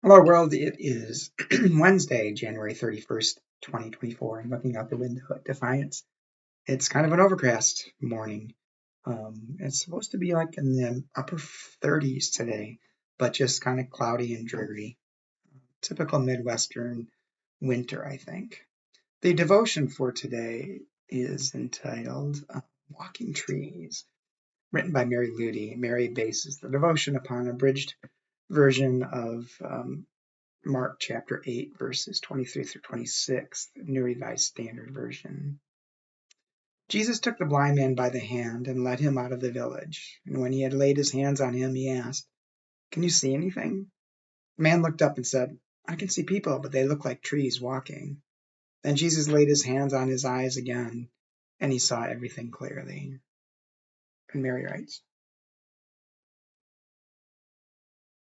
Hello world, it is Wednesday, January 31st, 2024. I'm looking out the window at Defiance. It's kind of an overcast morning. It's supposed to be like in the upper 30s today, but just kind of cloudy and dreary. Typical Midwestern winter, I think. The devotion for today is entitled Walking Trees, written by Mary Ludy. Mary bases the devotion upon a abridged version of Mark chapter 8, verses 23 through 26, the New Revised Standard Version. Jesus took the blind man by the hand and led him out of the village. And when he had laid his hands on him, he asked, "Can you see anything?" The man looked up and said, "I can see people, but they look like trees walking." Then Jesus laid his hands on his eyes again, and he saw everything clearly. And Mary writes,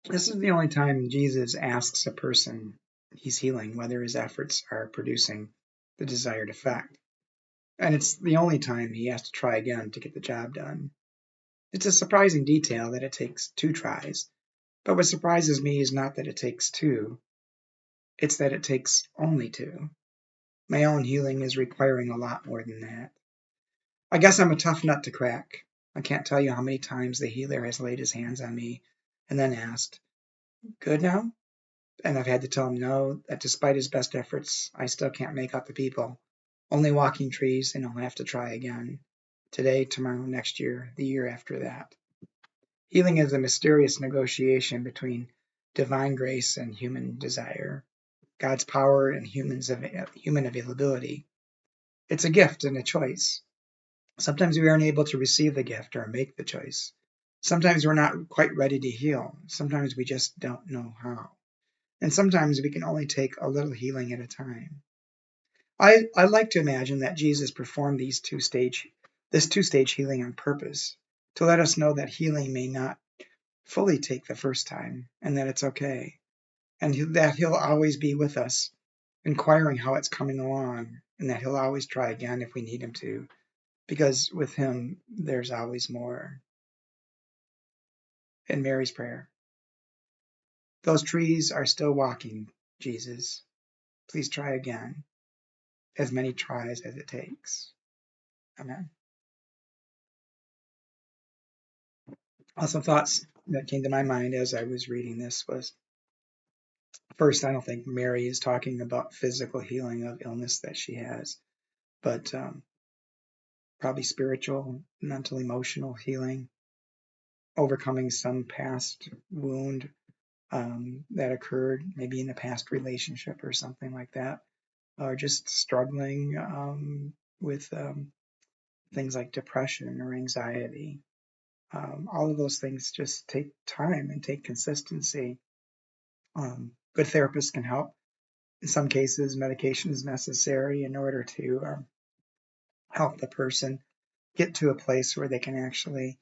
this is the only time Jesus asks a person he's healing whether his efforts are producing the desired effect. And it's the only time he has to try again to get the job done. It's a surprising detail that it takes 2 tries, but what surprises me is not that it takes 2, it's that it takes only 2. My own healing is requiring a lot more than that. I guess I'm a tough nut to crack. I can't tell you how many times the healer has laid his hands on me and then asked, "Good now?" And I've had to tell him no, that despite his best efforts, I still can't make out the people. Only walking trees, and I'll have to try again. Today, tomorrow, next year, the year after that. Healing is a mysterious negotiation between divine grace and human desire, God's power and human availability. It's a gift and a choice. Sometimes we aren't able to receive the gift or make the choice. Sometimes we're not quite ready to heal. Sometimes we just don't know how. And sometimes we can only take a little healing at a time. I like to imagine that Jesus performed this two-stage healing on purpose, to let us know that healing may not fully take the first time, and that it's okay, and that he'll always be with us, inquiring how it's coming along, and that he'll always try again if we need him to, because with him, there's always more. In Mary's prayer, those trees are still walking, Jesus. Please try again, as many tries as it takes. Amen. Some thoughts that came to my mind as I was reading this was, first, I don't think Mary is talking about physical healing of illness that she has, but probably spiritual, mental, emotional healing, overcoming some past wound that occurred, maybe in a past relationship or something like that, or just struggling with things like depression or anxiety. All of those things just take time and take consistency. Good therapists can help. In some cases, medication is necessary in order to help the person get to a place where they can actually,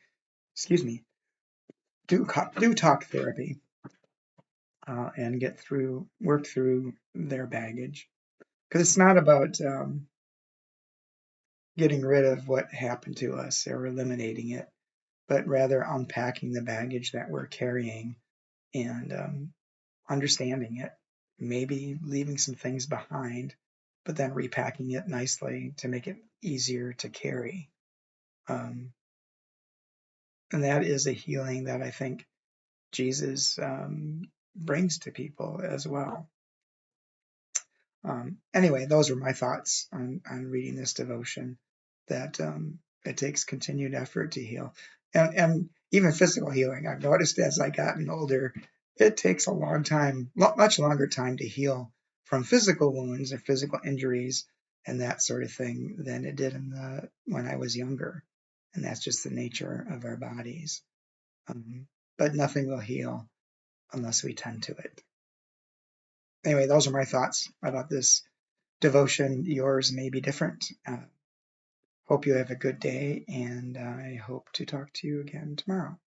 do talk therapy and work through their baggage. Because it's not about getting rid of what happened to us or eliminating it, but rather unpacking the baggage that we're carrying and understanding it, maybe leaving some things behind, but then repacking it nicely to make it easier to carry. And that is a healing that I think Jesus brings to people as well. Anyway, those are my thoughts on reading this devotion, that it takes continued effort to heal. And even physical healing, I've noticed as I've gotten older, it takes a long time, much longer time to heal from physical wounds or physical injuries and that sort of thing than it did when I was younger. And that's just the nature of our bodies. But nothing will heal unless we tend to it. Anyway, those are my thoughts about this devotion. Yours may be different. Hope you have a good day, and I hope to talk to you again tomorrow.